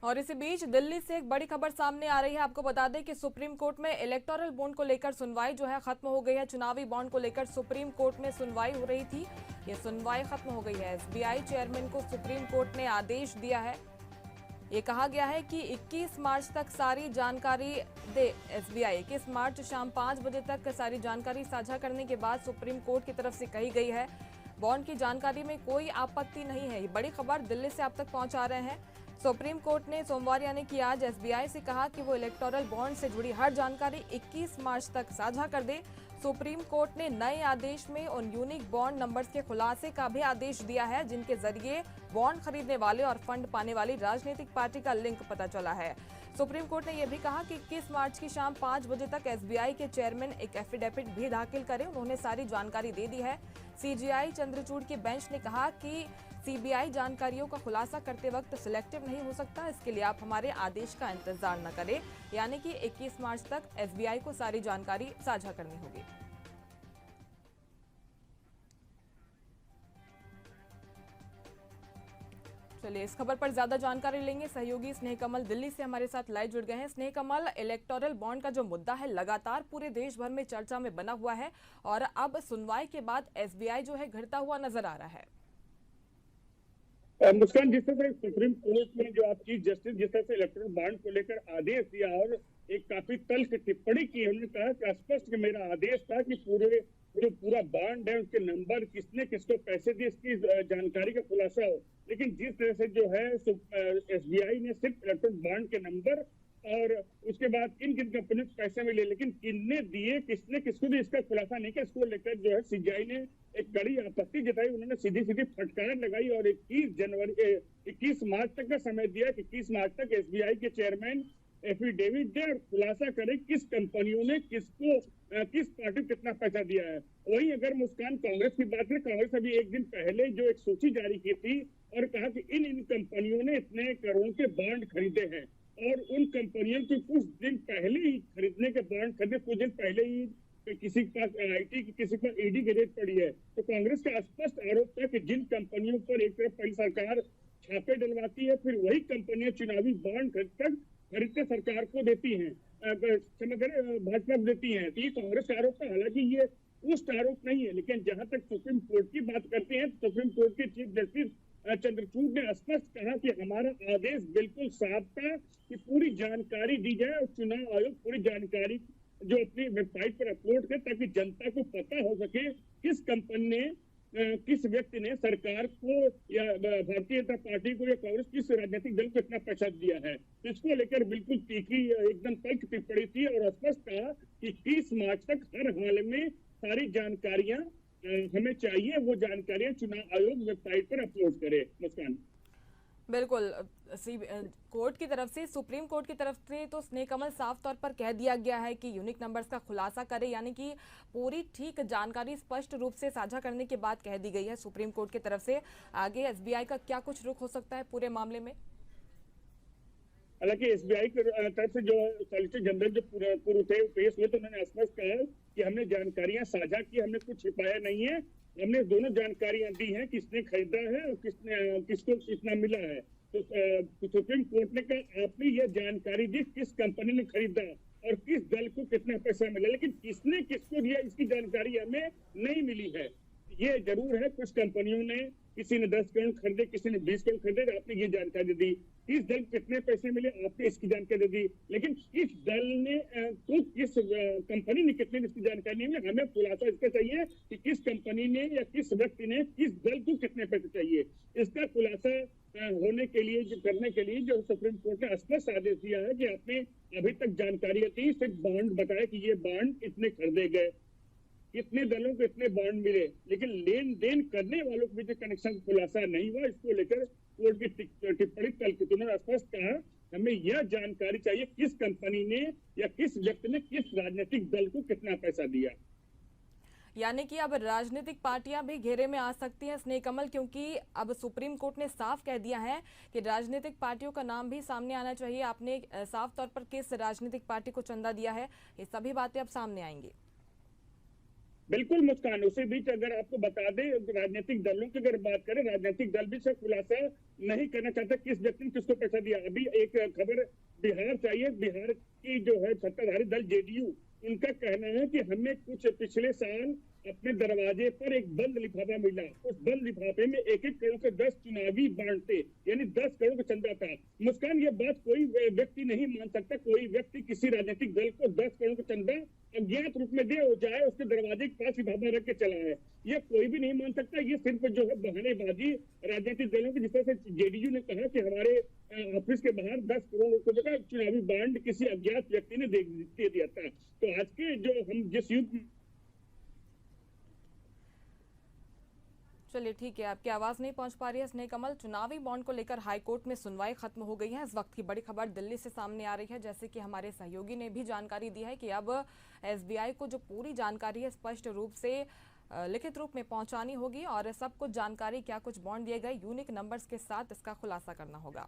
और इसी बीच दिल्ली से एक बड़ी खबर सामने आ रही है। आपको बता दें कि सुप्रीम कोर्ट में इलेक्टोरल बॉन्ड को लेकर सुनवाई जो है खत्म हो गई है। चुनावी बॉन्ड को लेकर सुप्रीम कोर्ट में सुनवाई हो रही थी, ये सुनवाई खत्म हो गई है। एसबीआई चेयरमैन को सुप्रीम कोर्ट ने आदेश दिया है। ये कहा गया है कि 21 मार्च तक सारी जानकारी दे एसबीआई। 21 मार्च शाम 5 बजे तक सारी जानकारी साझा करने के बाद सुप्रीम कोर्ट की तरफ से कही गई है बॉन्ड की जानकारी में कोई आपत्ति नहीं है। ये बड़ी खबर दिल्ली से आप तक पहुंचा रहे हैं। सुप्रीम कोर्ट ने सोमवार यानी कि आज एसबीआई से कहा कि वो इलेक्टोरल बॉन्ड से जुड़ी हर जानकारी 21 मार्च तक साझा कर दे। सुप्रीम कोर्ट ने नए आदेश में उन यूनिक बॉन्ड नंबर्स के खुलासे का भी आदेश दिया है जिनके जरिए बॉन्ड खरीदने वाले और फंड पाने वाली राजनीतिक पार्टी का लिंक पता चला है। सुप्रीम कोर्ट ने यह भी कहा कि 21 मार्च की शाम 5 बजे तक एसबीआई के चेयरमैन एक एफिडेविट भी दाखिल करें। उन्होंने सारी जानकारी दे दी है। सीजीआई चंद्रचूड़ की बेंच ने कहा कि सीबीआई जानकारियों का खुलासा करते वक्त सिलेक्टिव नहीं हो सकता, इसके लिए आप हमारे आदेश का इंतजार न करें। यानी कि 21 मार्च तक एसबीआई को सारी जानकारी साझा करनी होगी। चलिए इस खबर पर ज्यादा जानकारी लेंगे। सहयोगी स्नेह कमल दिल्ली से हमारे साथ लाइव जुड़ गए हैं। स्नेह कमल, इलेक्टोरल बॉन्ड का जो मुद्दा है लगातार पूरे देश भर में चर्चा में बना हुआ है और अब सुनवाई के बाद एसबीआई जो है घिरता हुआ नजर आ रहा है। मुस्कान, जिस तरह से सुप्रीम कोर्ट में जो आप चीफ जस्टिस जिस तरह से इलेक्टोरल बॉन्ड को लेकर आदेश दिया और एक काफी तल्ख टिप्पणी की, उन्होंने कहा कि स्पष्ट कि मेरा आदेश था कि पूरा बॉन्ड है उसके नंबर किसने किसको पैसे दिए इसकी जानकारी का खुलासा हो। लेकिन जिस तरह से जो है एसबीआई ने सिर्फ इलेक्टोरल बॉन्ड के नंबर और उसके बाद किन किन कंपनी को पैसे मिले लेकिन किसने दिए किसने किसको दिए इसका खुलासा नहीं किया, इसको लेकर जो है सीजीआई ने एक कड़ी आपत्ति जताई। उन्होंने सीधी सीधी फटकार लगाई और 21 मार्च तक का समय दिया कि 21 मार्च तक एसबीआई के चेयरमैन एफिडेविट दे और खुलासा करे किस कंपनियों ने किसको किस पार्टी को कितना पैसा दिया है। वहीं अगर मुस्कान कांग्रेस की बात करें, कांग्रेस अभी एक दिन पहले जो एक सूची जारी की थी और कहा कि इन कंपनियों ने इतने करोड़ के बॉन्ड खरीदे हैं और उन कंपनियों के कुछ दिन पहले ही खरीदने के बॉन्ड खरीदे, कुछ दिन पहले ही किसी के पास आईटी की किसी पर ईडी की रेट पड़ी है। तो कांग्रेस का स्पष्ट आरोप था कि जिन कंपनियों पर एक तरफ पहले सरकार छापे डलवाती है फिर वही कंपनियां चुनावी बॉन्ड खरीदते सरकार को देती हैं, भाजपा को देती हैं। तो ये कांग्रेस का आरोप था। हालांकि ये उस आरोप नहीं है, लेकिन जहां तक सुप्रीम कोर्ट की बात करते हैं, सुप्रीम कोर्ट के चीफ जस्टिस चंद्रचूड़ ने स्पष्ट कहा कि हमारा आदेश बिल्कुल साफ था कि पूरी जानकारी दी जाए और चुनाव आयोग पूरी जानकारी जो अपनी वेबसाइट पर अपलोड करे ताकि जनता को पता हो सके किस कंपनी ने किस व्यक्ति ने सरकार को या भारतीय जनता पार्टी को या कांग्रेस किस राजनीतिक दल को इतना पैसा दिया है। इसको लेकर बिल्कुल तीखी एकदम तल्ख टिप्पणी थी और स्पष्ट कहा कि 30 मार्च तक हर हाल में सारी जानकारियां हमें चाहिए, वो जानकारियां चुनाव आयोग वेबसाइट पर अपलोड करे। मुस्कान, बिल्कुल कोर्ट की तरफ से, सुप्रीम कोर्ट की तरफ से तो स्नेह कमल साफ तौर पर कह दिया गया है कि यूनिक नंबर्स का खुलासा करे, यानी कि पूरी ठीक जानकारी स्पष्ट रूप से साझा करने के बाद कह दी गई है सुप्रीम कोर्ट की तरफ से। आगे एसबीआई का क्या कुछ रुख हो सकता है पूरे मामले में? हालांकि एसबीआई की तरफ से जो सॉलिसिटर जनरल जो पूर्व थे पेश हुए तो उन्होंने स्पष्ट कहा कि हमने जानकारियां साझा की, हमने कुछ छिपाया नहीं है, हमने दोनों जानकारियां दी हैं, किसने खरीदा है और किसको कितना मिला है। तो सुप्रीम कोर्ट ने कहा आपने ये जानकारी दी किस कंपनी ने खरीदा और किस दल को कितना पैसा मिला, लेकिन किसने किसको दिया इसकी जानकारी हमें नहीं मिली है। ये जरूर है कुछ कंपनियों ने, किसी ने 10 करोड़ खरीदे, किसी ने 20 करोड़ खरीदे, आपने ये जानकारी दी। किस दल को कितने पैसे मिले आपने इसकी जानकारी दी, लेकिन किस दल ने तो किस कंपनी ने कितने इसकी जानकारी नहीं मिली। हमें खुलासा इसका चाहिए कि किस कंपनी ने या किस व्यक्ति ने किस दल को कितने पैसे चाहिए। इसका खुलासा होने के लिए जो करने के लिए जो सुप्रीम कोर्ट ने स्पष्ट आदेश दिया है कि आपने अभी तक जानकारी थी, सिर्फ बॉन्ड बताया कि ये बॉन्ड इतने खरीदे गए, कितने दलों को इतने बॉन्ड मिले, लेकिन लेन देन करने वालों के बीच कनेक्शन खुलासा नहीं हुआ। इसको लेकर कोर्ट की टिप्पणी कल की तुमने स्पष्ट कहा हमें यह जानकारी चाहिए किस कंपनी ने या किस व्यक्ति ने किस राजनीतिक दल को कितना पैसा दिया। यानी कि अब राजनीतिक पार्टियां भी घेरे में आ सकती हैं स्नेह कमल, क्योंकि अब सुप्रीम कोर्ट ने साफ कह दिया है कि राजनीतिक पार्टियों का नाम भी सामने आना चाहिए। आपने साफ तौर पर किस राजनीतिक पार्टी को चंदा दिया है, ये सभी बातें अब सामने आएंगी। बिल्कुल मुस्कान, उसी बीच अगर आपको बता दें, राजनीतिक दलों की अगर बात करें, राजनीतिक दल भी इसका खुलासा नहीं करना चाहता किस व्यक्ति ने किसको पैसा दिया। अभी एक खबर बिहार चाहिए, बिहार की जो है सत्ताधारी दल जेडीयू, उनका कहना है कि हमें कुछ पिछले साल अपने दरवाजे पर एक बंद लिफाफा मिला, उस बंद लिफाफे में 1-1 करोड़ से 10 चुनावी बांड थे, यानी 10 करोड़ का चंदा था। मुस्कान, ये बात कोई व्यक्ति नहीं मान सकता, कोई व्यक्ति किसी राजनीतिक दल को 10 करोड़ का चंदा अज्ञात रूप में दे हो जाए, उसके दरवाजे के पास लिफाफा रख के चला है, ये कोई भी नहीं मान सकता। ये सिर्फ जो है बहानेबाजी राजनीतिक दलों की, जिस तरह से जेडीयू ने कहा कि हमारे ऑफिस के बाहर 10 करोड़ रुपए का चुनावी बांड किसी अज्ञात व्यक्ति ने दे दिया था। तो आज के जो हम जिस युग, चलिए ठीक है, आपकी आवाज नहीं पहुंच पा रही है स्नेह कमल। चुनावी बॉन्ड को लेकर हाईकोर्ट में सुनवाई खत्म हो गई है। इस वक्त की बड़ी खबर दिल्ली से सामने आ रही है, जैसे कि हमारे सहयोगी ने भी जानकारी दी है कि अब एसबीआई को जो पूरी जानकारी है स्पष्ट रूप से लिखित रूप में पहुंचानी होगी और सब कुछ जानकारी, क्या कुछ बॉन्ड दिए गए, यूनिक नंबर्स के साथ इसका खुलासा करना होगा।